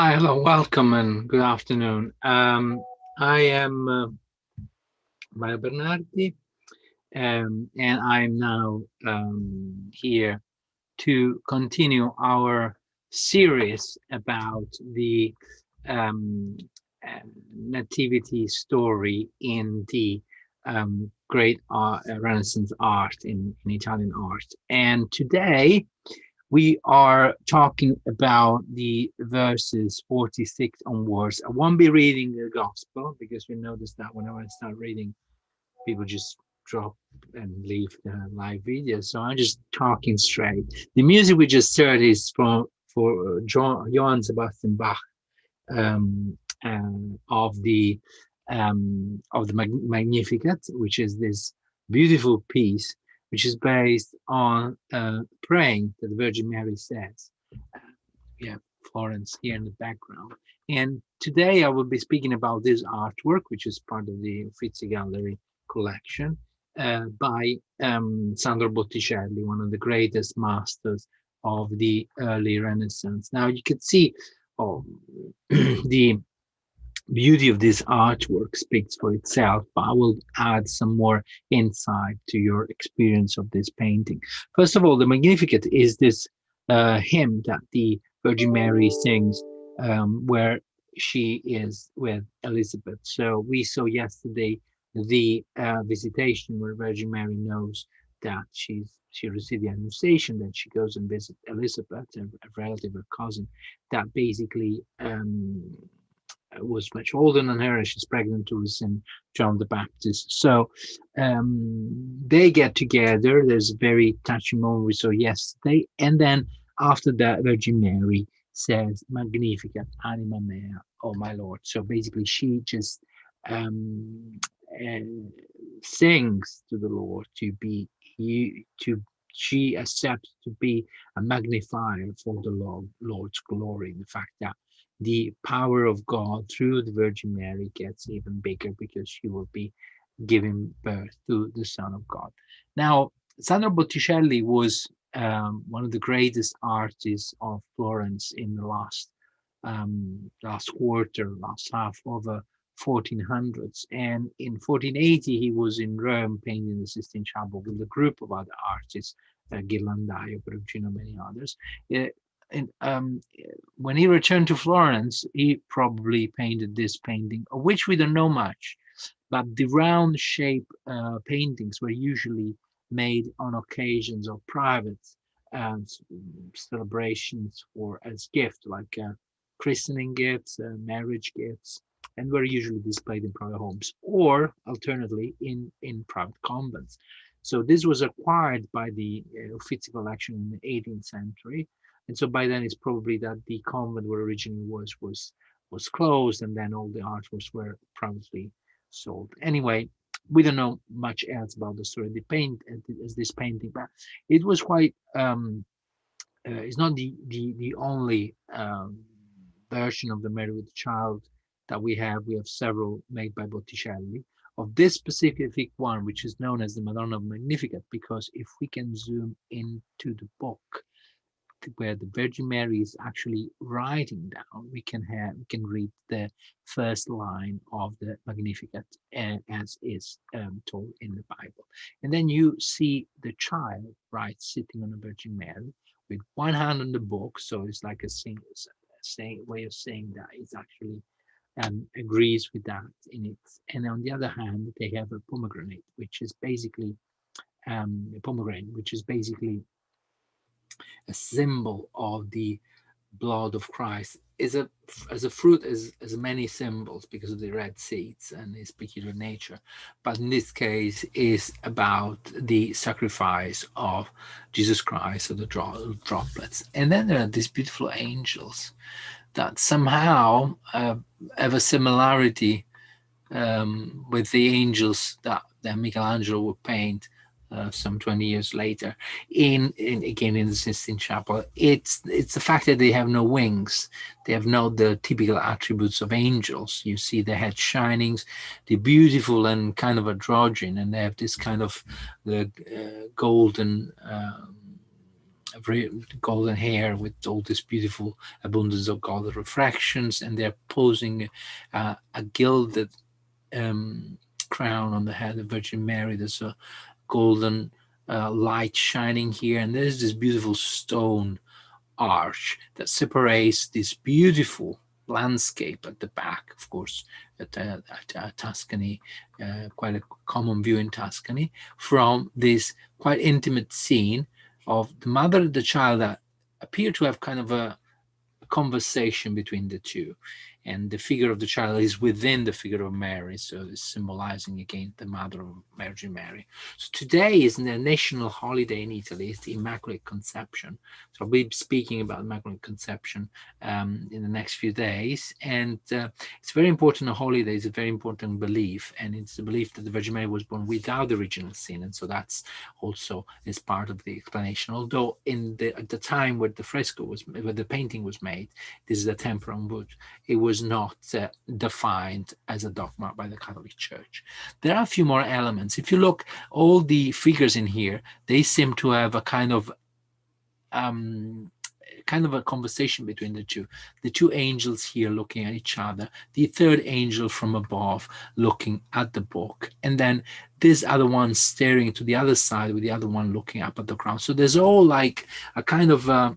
Hi, hello, welcome, and good afternoon. I am Mario Bernardi, and I'm now here to continue our series about the um, nativity story in the great Renaissance art in Italian art. And today we are talking about the verses 46 onwards. I won't be reading the gospel because we noticed that whenever I start reading, people just drop and leave the live video. So I'm just talking straight. The music we just heard is for Johann Sebastian Bach, um, of the Magnificat, which is this beautiful piece, which is based on praying that the Virgin Mary says. We have Florence here in the background. And today I will be speaking about this artwork, which is part of the Uffizi Gallery collection by Sandro Botticelli, one of the greatest masters of the early Renaissance. Now you can see oh, the beauty of this artwork speaks for itself, but I will add some more insight to your experience of this painting. First of all, the Magnificat is this hymn that the Virgin Mary sings where she is with Elizabeth. So we saw yesterday the visitation where Virgin Mary knows that she received the annunciation, that she goes and visits Elizabeth, a relative, a cousin, that basically was much older than her, and she's pregnant to St. John the Baptist. So they get together. There's a very touching moment we saw yesterday. And then after that, Virgin Mary says, Magnificat anima mea, oh my Lord. So basically, she just uh, sings to the Lord to be, to she accepts to be a magnifier for the Lord's glory. The fact that the power of God through the Virgin Mary gets even bigger because she will be giving birth to the Son of God. Now, Sandro Botticelli was one of the greatest artists of Florence in the last quarter, last half of the 1400s. And in 1480, he was in Rome painting the Sistine Chapel with a group of other artists, Ghirlandaio, Perugino, many others. And when he returned to Florence, he probably painted this painting, of which we don't know much, but the round shape paintings were usually made on occasions of private um, celebrations or as gift, like christening gifts, marriage gifts, and were usually displayed in private homes or alternatively in private convents. So this was acquired by the Uffizi collection in the 18th century, and so by then it's probably that the convent where originally was closed, and then all the artworks were privately sold. Anyway, we don't know much else about the story. The paint as this painting, but it was quite. It's not the only version of the Mary with the Child that we have. We have several made by Botticelli. Of this specific one, which is known as the Madonna of Magnificat, because if we can zoom into the book, where the Virgin Mary is actually writing down, we can read the first line of the Magnificat as is told in the Bible, and then you see the child right sitting on the Virgin Mary with one hand on the book, so it's like a saying way of saying that it's actually agrees with that in it. And on the other hand, they have a pomegranate, which is basically a pomegranate, which is basically a symbol of the blood of Christ. Is a as a fruit as many symbols because of the red seeds and its peculiar nature, but in this case is about the sacrifice of Jesus Christ, of the droplets. And then there are these beautiful angels that somehow have a similarity with the angels that Michelangelo would paint some 20 years later in again in the Sistine Chapel. It's the fact that they have no wings. They have not the typical attributes of angels. You see the head shinings, the beautiful and kind of androgyn, and they have this kind of the golden golden hair with all this beautiful abundance of golden refractions, and they're posing a gilded crown on the head of Virgin Mary. There's a golden light shining here, and there's this beautiful stone arch that separates this beautiful landscape at the back, of course, at Tuscany, quite a common view in Tuscany, from this quite intimate scene of the mother and the child that appear to have kind of a conversation between the two. And the figure of the child is within the figure of Mary, so it's symbolizing again the mother of Virgin Mary. So today is the national holiday in Italy. It's the Immaculate Conception. So I'll be speaking about Immaculate Conception in the next few days. And it's very important. A holiday is a very important belief, and it's the belief that the Virgin Mary was born without original sin, and so that's also is part of the explanation. Although at the time where the fresco was, where the painting was made, this is a temple on wood. It was not defined as a dogma by the Catholic Church. There are a few more elements. If you look, all the figures in here, they seem to have a kind of a conversation between the two. The two angels here looking at each other, the third angel from above looking at the book, and then this other one staring to the other side with the other one looking up at the ground. So there's all like a kind of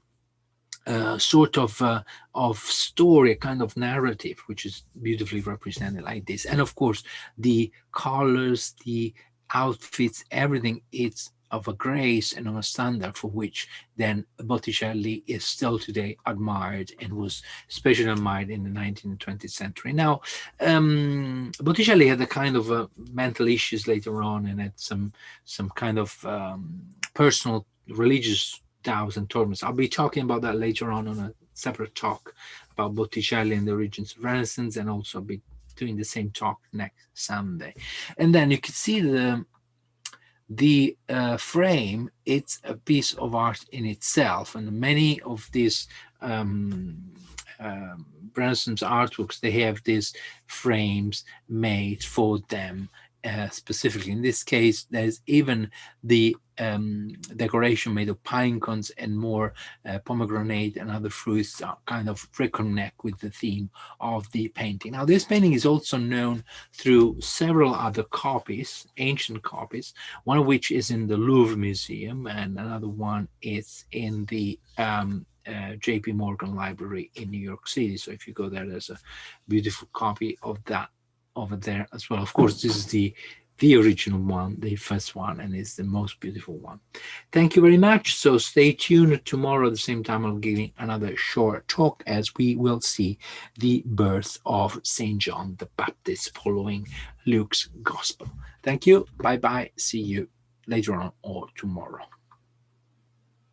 sort of story, a kind of narrative, which is beautifully represented like this. And of course, the colors, the outfits, everything, it's of a grace and of a standard for which then Botticelli is still today admired and was especially admired in the 19th and 20th century. Now, Botticelli had a kind of mental issues later on and had some kind of personal religious doubts and torments. I'll be talking about that later on a separate talk about Botticelli and the origins of Renaissance, and also I'll be doing the same talk next Sunday. And then you can see the frame. It's a piece of art in itself, and many of these Renaissance artworks, they have these frames made for them specifically. In this case, there's even the decoration made of pine cones and more pomegranate and other fruits that kind of reconnect with the theme of the painting. Now, this painting is also known through several other copies, ancient copies, one of which is in the Louvre Museum, and another one is in the JP Morgan Library in New York City. So if you go there, there's a beautiful copy of that over there as well. Of course, this is the original one, the first one, and it's the most beautiful one. Thank you very much. So stay tuned. Tomorrow at the same time, I'll give you another short talk as we will see the birth of St. John the Baptist following Luke's Gospel. Thank you. Bye-bye. See you later on or tomorrow.